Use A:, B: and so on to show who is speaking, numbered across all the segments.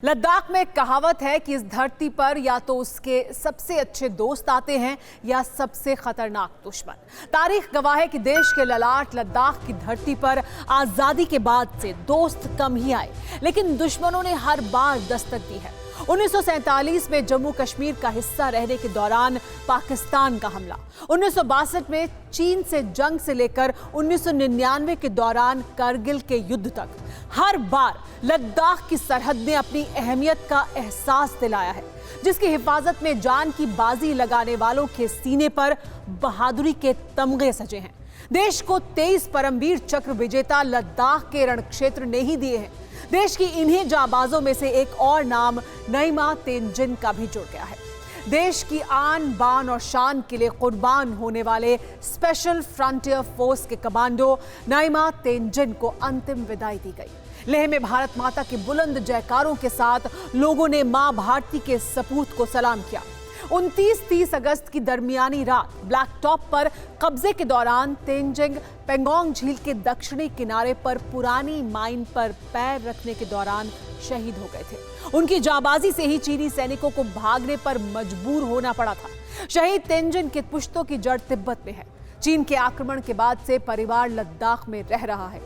A: लद्दाख में कहावत है कि इस धरती पर या तो उसके सबसे अच्छे दोस्त आते हैं या सबसे खतरनाक दुश्मन। तारीख गवाह है कि देश के ललाट लद्दाख की धरती पर आजादी के बाद से दोस्त कम ही आए, लेकिन दुश्मनों ने हर बार दस्तक दी है। 1947 में जम्मू कश्मीर का हिस्सा रहने के दौरान पाकिस्तान का हमला, 1962 में चीन से जंग से लेकर 1999 के दौरान करगिल के युद्ध तक, हर बार लद्दाख की सरहद ने अपनी अहमियत का एहसास दिलाया है, जिसकी हिफाजत में जान की बाजी लगाने वालों के सीने पर बहादुरी के तमगे सजे हैं। देश को 23 परमवीर चक्र विजेता लद्दाख के रण क्षेत्र ने ही दिए हैं। देश की इन्हीं जाबाजों में से एक और नाम नईमा तेंजिन का भी जुड़ गया है। देश की आन बान और शान के लिए कुर्बान होने वाले स्पेशल फ्रंटियर फोर्स के कमांडो नईमा तेंजिन को अंतिम विदाई दी गई। लेह में भारत माता के बुलंद जयकारों के साथ लोगों ने मां भारती के सपूत को सलाम किया। 29-30 अगस्त की दरमियानी रात ब्लैक टॉप पर कब्जे के दौरान तेंजिंग पेंगोंग झील के दक्षिणी किनारे पर पुरानी माइन पर पैर रखने के दौरान शहीद हो गए थे। उनकी जाबाजी से ही चीनी सैनिकों को भागने पर मजबूर होना पड़ा था। शहीद तेंजिन के पुश्तों की जड़ तिब्बत में है। चीन के आक्रमण के बाद से परिवार लद्दाख में रह रहा है।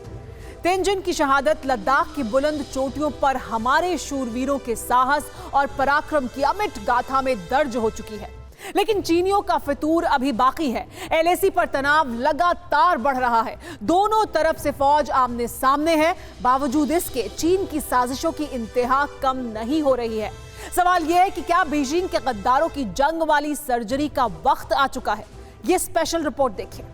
A: तेंजिन की शहादत लद्दाख की बुलंद चोटियों पर हमारे शूरवीरों के साहस और पराक्रम की अमिट गाथा में दर्ज हो चुकी है। लेकिन चीनियों का फितूर अभी बाकी है। एलएसी पर तनाव लगातार बढ़ रहा है। दोनों तरफ से फौज आमने सामने है। बावजूद इसके चीन की साजिशों की इंतहा कम नहीं हो रही है। सवाल यह है कि क्या बीजिंग के गद्दारों की जंग वाली सर्जरी का वक्त आ चुका है? यह स्पेशल रिपोर्ट देखिए।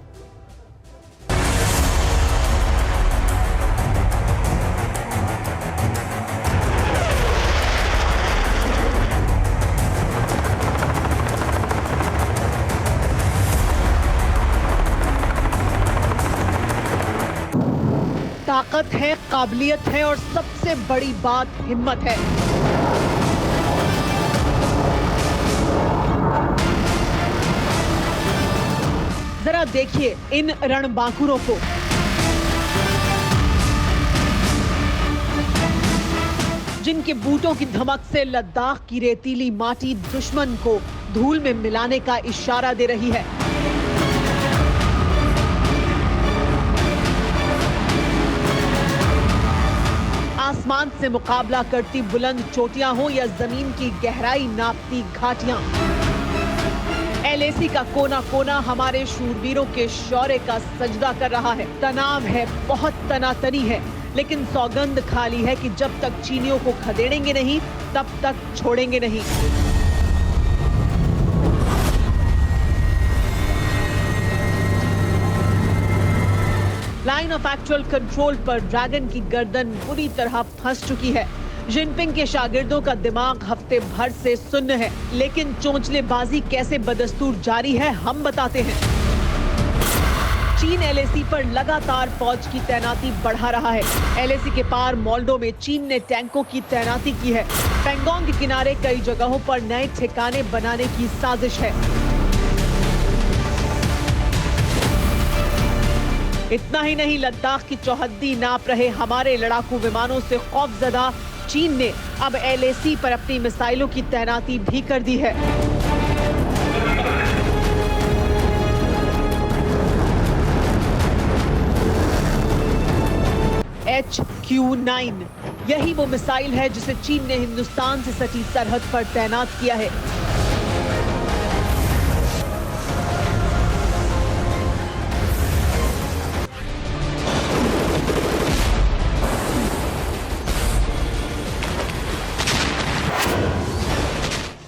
A: ताकत है, काबिलियत है और सबसे बड़ी बात हिम्मत है। जरा देखिए इन रणबांकुरों को। जिनके बूटों की धमक से लद्दाख की रेतीली माटी दुश्मन को धूल में मिलाने का इशारा दे रही है। आसमान से मुकाबला करती बुलंद चोटियां हो या जमीन की गहराई नापती घाटियां, एलएसी का कोना कोना हमारे शूरवीरों के शौर्य का सजदा कर रहा है। तनाव है, बहुत तनातनी है, लेकिन सौगंध खाली है कि जब तक चीनियों को खदेड़ेंगे नहीं तब तक छोड़ेंगे नहीं। लाइन ऑफ एक्चुअल कंट्रोल पर ड्रैगन की गर्दन बुरी तरह फंस चुकी है। जिनपिंग के शागिर्दों का दिमाग हफ्ते भर से सुन्न है, लेकिन चोंचलेबाजी कैसे बदस्तूर जारी है हम बताते हैं। चीन एलएसी पर लगातार फौज की तैनाती बढ़ा रहा है। एलएसी के पार मोल्डो में चीन ने टैंकों की तैनाती की है। पेंगोंग के किनारे कई जगहों पर नए ठिकाने बनाने की साजिश है। इतना ही नहीं, लद्दाख की चौहद्दी नाप रहे हमारे लड़ाकू विमानों से खौफजदा चीन ने अब एलएसी पर अपनी मिसाइलों की तैनाती भी कर दी है। HQ-9 यही वो मिसाइल है जिसे चीन ने हिंदुस्तान से सटी सरहद पर तैनात किया है।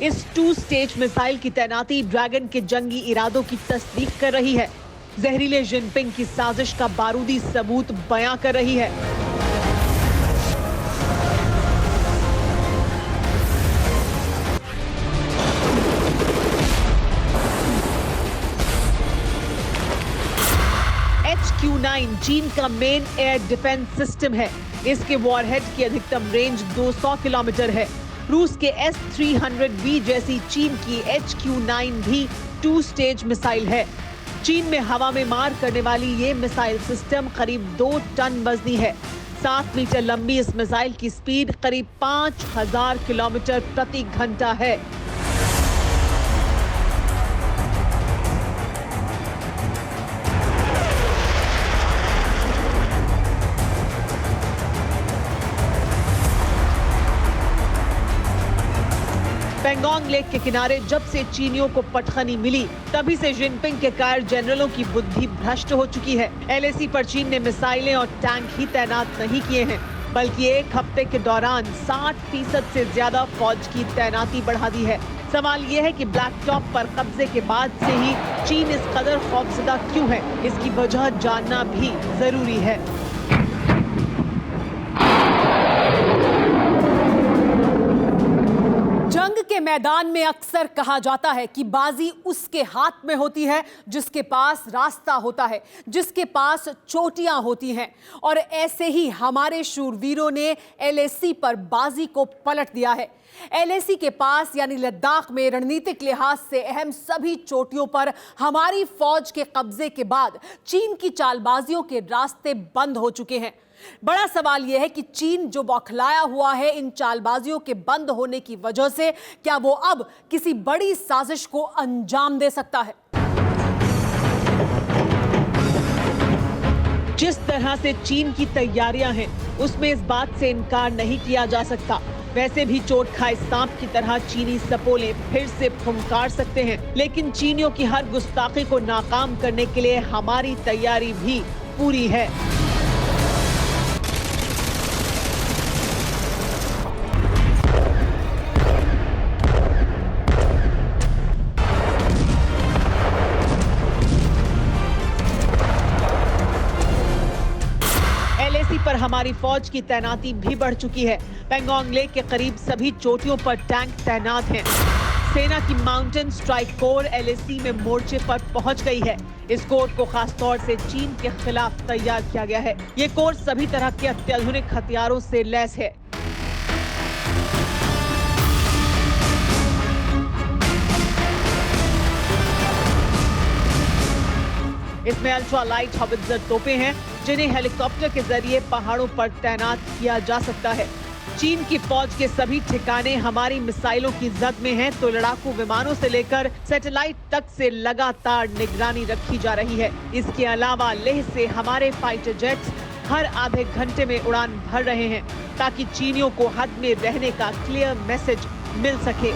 A: इस 2 स्टेज मिसाइल की तैनाती ड्रैगन के जंगी इरादों की तस्दीक कर रही है। जहरीले जिनपिंग की साजिश का बारूदी सबूत बयां कर रही है। HQ-9 चीन का मेन एयर डिफेंस सिस्टम है। इसके वॉरहेड की अधिकतम रेंज 200 किलोमीटर है। रूस के S-300B जैसी चीन की HQ-9 भी 2 स्टेज मिसाइल है। चीन में हवा में मार करने वाली ये मिसाइल सिस्टम करीब 2 टन वजनी है।
B: 7 मीटर लंबी इस मिसाइल की स्पीड करीब 5000 किलोमीटर प्रति घंटा है। पेंगोंग लेक के किनारे जब से चीनियों को पटखनी मिली, तभी से जिनपिंग के कायर जनरलों की बुद्धि भ्रष्ट हो चुकी है। LAC पर चीन ने मिसाइलें और टैंक ही तैनात नहीं किए हैं, बल्कि एक हफ्ते के दौरान 60% से ज्यादा फौज की तैनाती बढ़ा दी है। सवाल ये है कि ब्लैक टॉप पर कब्जे के बाद से ही चीन इस कदर खौफजदा क्यों है? इसकी वजह जानना भी जरूरी है।
A: जंग के मैदान में अक्सर कहा जाता है कि बाजी उसके हाथ में होती है जिसके पास रास्ता होता है, जिसके पास चोटियां होती हैं। और ऐसे ही हमारे शूरवीरों ने LAC पर बाजी को पलट दिया है। LAC के पास यानी लद्दाख में रणनीतिक लिहाज से अहम सभी चोटियों पर हमारी फौज के कब्जे के बाद चीन की चालबाजियों के रास्ते बंद हो चुके हैं। बड़ा सवाल यह है कि चीन जो बौखलाया हुआ है इन चालबाजियों के बंद होने की वजह से, क्या वो अब किसी बड़ी साजिश को अंजाम दे सकता है?
B: जिस तरह से चीन की तैयारियां हैं, उसमें इस बात से इनकार नहीं किया जा सकता। वैसे भी चोट खाए सांप की तरह चीनी सपोले फिर से फुंकार सकते हैं, लेकिन चीनियों की हर गुस्ताखी को नाकाम करने के लिए हमारी तैयारी भी पूरी है। LAC पर हमारी फौज की तैनाती भी बढ़ चुकी है। पेंगोंग लेक के करीब सभी चोटियों पर टैंक तैनात हैं। सेना की माउंटेन स्ट्राइक कोर LAC में मोर्चे पर पहुंच गई है। इस कोर को खास तौर से चीन के खिलाफ तैयार किया गया है। ये कोर सभी तरह के अत्याधुनिक हथियारों से लैस है। इसमें अल्ट्रा लाइट हॉवित्जर तोपें हैं, जिन्हें हेलीकॉप्टर के जरिए पहाड़ों पर तैनात किया जा सकता है। चीन की फौज के सभी ठिकाने हमारी मिसाइलों की जद में हैं, तो लड़ाकू विमानों से लेकर सैटेलाइट तक से लगातार निगरानी रखी जा रही है। इसके अलावा लेह से हमारे फाइटर जेट्स हर आधे घंटे में उड़ान भर रहे हैं, ताकि चीनियों को हद में रहने का क्लियर मैसेज मिल सके।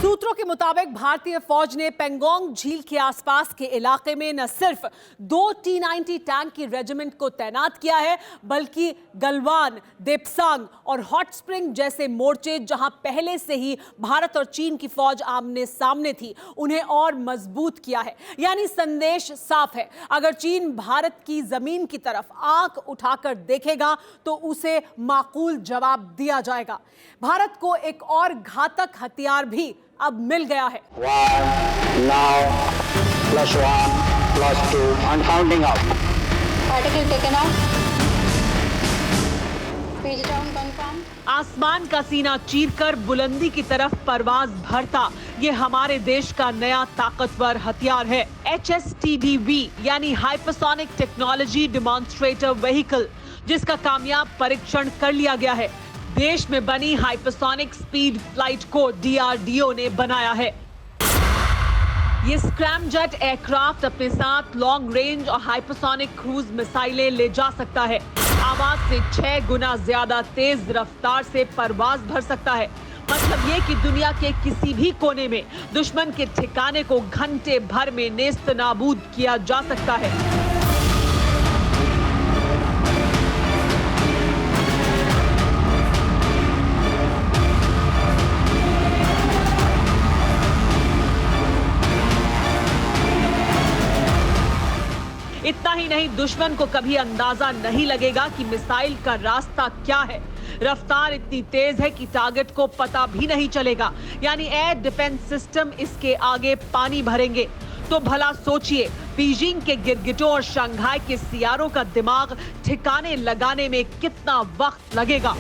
A: सूत्रों के मुताबिक भारतीय फौज ने पेंगोंग झील के आसपास के इलाके में न सिर्फ 2 T-90 टैंक की रेजिमेंट को तैनात किया है, बल्कि गलवान, देपसांग और हॉट स्प्रिंग जैसे मोर्चे, जहां पहले से ही भारत और चीन की फौज आमने सामने थी, उन्हें और मजबूत किया है। यानी संदेश साफ है, अगर चीन भारत की जमीन की तरफ आंख उठाकर देखेगा तो उसे माकूल जवाब दिया जाएगा। भारत को एक और घातक हथियार भी अब मिल गया है।
C: 1 now +1 +2 and counting up.
D: Particle taken out. Speed down confirm.
B: आसमान का सीना चीरकर बुलंदी की तरफ परवाज भरता ये हमारे देश का नया ताकतवर हथियार है। HSTDV यानी हाइपरसोनिक टेक्नोलॉजी डेमोन्स्ट्रेटर व्हीकल, जिसका कामयाब परीक्षण कर लिया गया है। देश में बनी हाइपरसोनिक स्पीड फ्लाइट को DRDO ने बनाया है। ये स्क्रैमजेट एयरक्राफ्ट अपने साथ लॉन्ग रेंज और हाइपरसोनिक क्रूज मिसाइलें ले जा सकता है। आवाज से 6 गुना ज्यादा तेज रफ्तार से परवाज भर सकता है। मतलब ये कि दुनिया के किसी भी कोने में दुश्मन के ठिकाने को घंटे भर में नेस्त नाबूद किया जा सकता है। इतना ही नहीं, दुश्मन को कभी अंदाजा नहीं लगेगा कि मिसाइल का रास्ता क्या है। रफ्तार इतनी तेज है कि टारगेट को पता भी नहीं चलेगा। यानी एयर डिफेंस सिस्टम इसके आगे पानी भरेंगे। तो भला सोचिए, बीजिंग के गिरगिटों और शंघाई के सियारों का दिमाग ठिकाने लगाने में कितना वक्त लगेगा।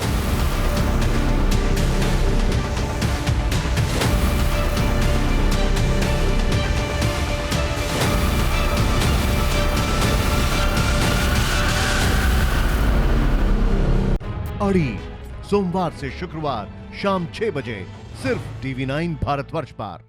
E: अड़ी, सोमवार से शुक्रवार शाम 6 बजे सिर्फ TV9 भारतवर्ष पर।